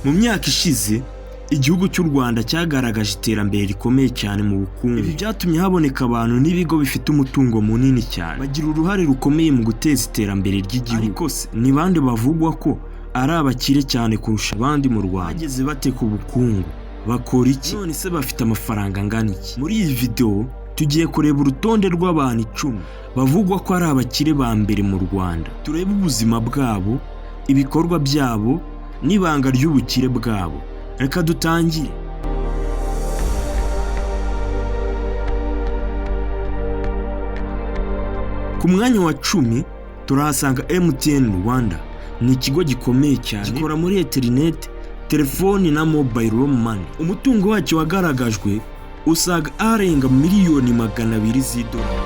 Mu myaka ishize igihugu cy'u Rwanda cyagaragaje iterambere rikomeye cyane mu bukungu. Ibi byatumye haboneka abantu n'ibigo bifite umutungo munini cyane, bagira uruhare rukomeye mu guteza iterambere ry'igihugu. Ariko se ni bande bavugwa ko ari abakire cyane kurusha abandi mu Rwanda? Bageze bate ku bukungu? Bakora iki? None se bafite amafaranga angana iki? Muri iyi video tugiye kureba urutonde rw'abantu 10 bavugwa ko ari abakire ba mbere mu Rwanda. Turebe ubuzima bwabo, ibikorwa byabo n'ibanga ry'ubukire bwabo. Reka dutangire. Ku mwanya wa 10 turahasanga MTN Rwanda. Ni ikigo gikomeye cyane, gikora muri internet, telefoni na mobile money. Umutungo wacyo wagaragajwe usaga arenga miliyoni 200 z'idolari.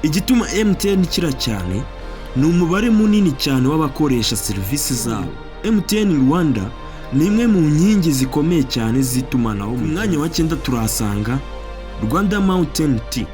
Igituma MTN kira cyane ni umubare munini cyane w'abakoresha serivisi zabo. MTN Rwanda ni imwe mu nkingi zikomeye cyane z'itumanaho. Ku mwanya wa 9 turahasanga Rwanda Mountain Tea.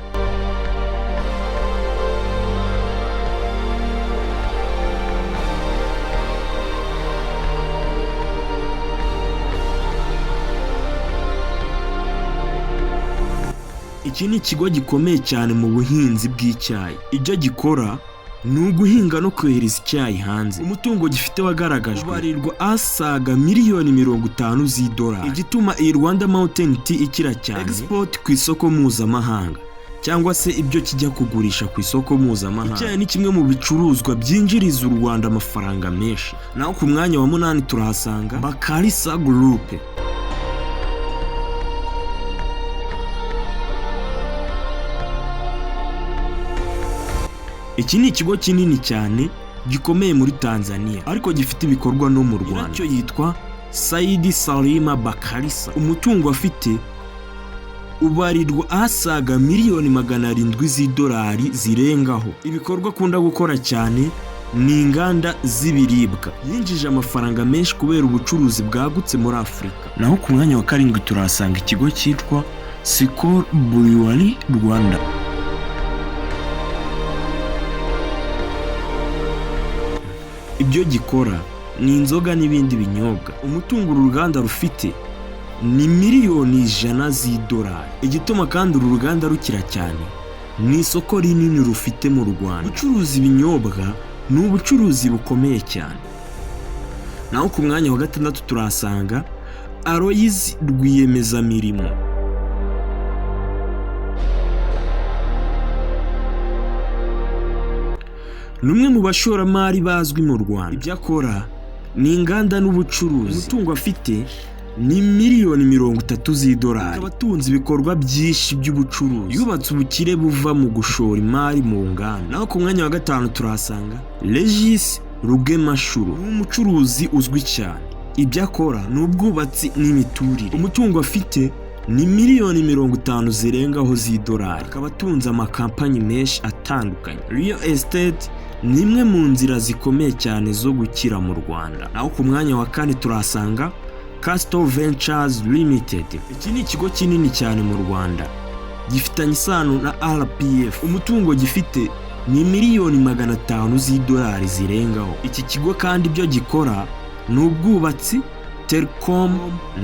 Iki ni ikigo gikomeye cyane mu buhinzi bw'icyayi. Ibyo gikora ni uguhinga no kohereza icyayi hanze. Umutungo gifite wagaragajwe ubarirwa asaga miliyoni 50 z'idolari. Igituma iyi Rwanda Mountain Tea ikira cyane, export ku isoko mpuzamahanga, cyangwa se ibyo kijya kugurisha ku isoko mpuzamahanga. Icyayi ni kimwe mu bicuruzwa byinjiriza u Rwanda amafaranga menshi. Naho ku mwanya wa 8 turahasanga Bakarisa Group. Iki ni ikigo kinini cyane gikomeye muri Tanzania, ariko gifite ibikorwa no mu Rwanda. Nacyo yitwa Saidi Salima Bakarisa. Umutungo afite ubarirwa asaga miliyoni 700 z'idolari zirengaho. Ibikorwa akunda gukora cyane ni inganda z'ibiribwa. Yinjije amafaranga menshi kubera ubucuruzi bwagutse muri Afurika. Naho ku mwanya wa 7 turahasanga ikigo cyitwa Skol Brewery Rwanda. Ibyo gikora ni inzoga n'ibindi binyobwa. Umutungo uru ruganda rufite ni miliyoni 100 z'idolari. Igituma kandi uru ruganda rukira cyane ni isoko rinini rufite mu Rwanda. Ubucuruzi ibinyobwa ni ubucuruzi bukomeye cyane. Naho ku mwanya wa 6 turahasanga Aloys Rwiyemezamirimo. Numwe mu bashoramari bazwi mu Rwanda. Ibyo akora ni inganda n'ubucuruzi. Umutungo afite ni miliyoni 30 z'idolari. Abatunze ibikorwa byinshi by'ubucuruzi. Yubatse ubukire buva mu gushora imari mu nganda. Naho ku mwanya wa 5 turahasanga Regis Rugemashuro, umucuruzi uzwi cyane. Ibyo akora ni ubwubatsi n'imiturire. Umutungo afite ni miliyoni 50 zirengaho z'idolari. Akaba atunze amakampani menshi atandukanye. Real estate ni imwe mu nzira zikomeye cyane zo gukira mu Rwanda. Naho ku mwanya wa 4 turahasanga Castor Ventures Limited. Iki ni ikigo kinini cyane mu Rwanda, gifitanye isano na RPF. Umutungo gifite ni miliyoni 500 z'idolari zirengaho. Iki kigo kandi ibyo gikora ni ubwubatsi, telecom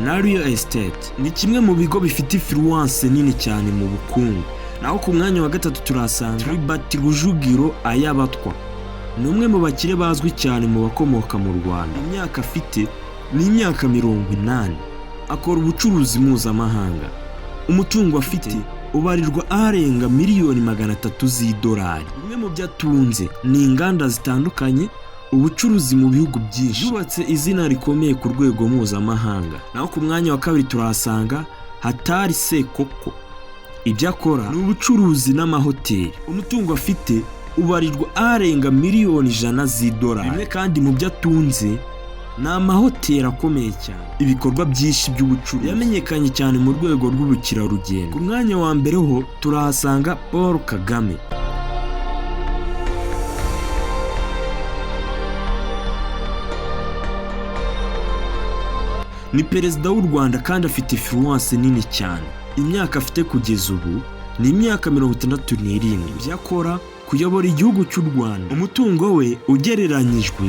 na real estate. Ni kimwe mu bigo bifite influence nini cyane mu bukungu. Naho ku mwanya wa 3 turahasanga Tribert Rujugiro Ayabatwa. Ni umwe mu bakire bazwi cyane mu bakomoka mu Rwanda. Imyaka afite ni imyaka 80. Akora ubucuruzi mpuzamahanga. Umutungo afite ubarirwa arenga miliyoni 300 z'idolari. Bimwe mu byo atunze ni inganda zitandukanye, ubucuruzi mu bihugu byinshi. Yubatse izina rikomeye ku rwego mpuzamahanga. Naho ku mwanya wa 2 turahasanga Hatari Sekoko. Ibyo akora ni ubucuruzi n'amahoteli. Umutungo afite ubarirwa arenga miliyoni 100 z'idolari. Bimwe kandi mu byo atunze ni amahoteli akomeye cyane, ibikorwa byinshi by'ubucuruzi. Yamenyekanye cyane mu rwego rw'ubukerarugendo. Ku mwanya wa mbere ho turahasanga Paul Kagame. Ni perezida w'u Rwanda kandi afite influence nini cyane. Imyaka afite kugeza ubu ni imyaka 67. Ibyo akora kuyobora igihugu cy'u Rwanda. Umutungo we ugereranyijwe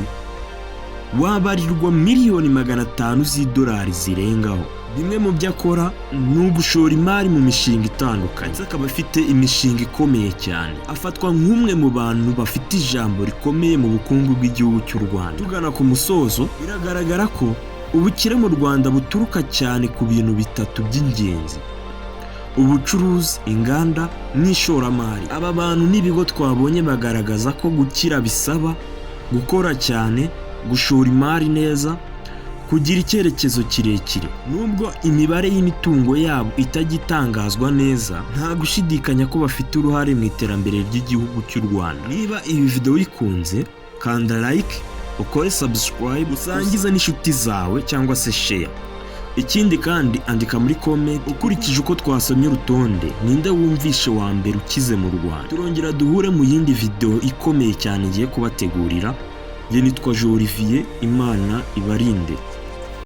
wabarirwa miliyoni 500 z'idolari zirengaho. Bimwe mu byo akora ni ugushora imari mu mishinga itandukanye. Akaba afite imishinga ikomeye cyane. Afatwa nk'umwe mu bantu bafite ijambo rikomeye mu bukungu bw'igihugu cy'u Rwanda. Tugana ku musozo, biragaragara ko ubukire mu Rwanda buturuka cyane ku bintu bitatu by'ingenzi: ubucuruzi, inganda n'ishoramari. Aba bantu n'ibigo twabonye bagaragaza ko gukira bisaba gukora cyane, gushora imari neza, kugira icyerekezo kirekire. Nubwo imibare y'imitungo yabo itajya itangazwa neza, nta gushidikanya ko bafite uruhare mu iterambere ry'igihugu cy'u Rwanda. Niba iyi video uyikunze, kanda like, ukore subscribe, usangiza n'inshuti zawe cyangwa se share. Ikindi kandi andika muri comment ukurikije uko twasomye urutonde ninde wumvishe wa mbere ukize mu Rwanda. Turongera duhure mu yindi video ikomeye cyane ngiye kubategurira. Nitwa Jean Olivier, Imana ibarinde.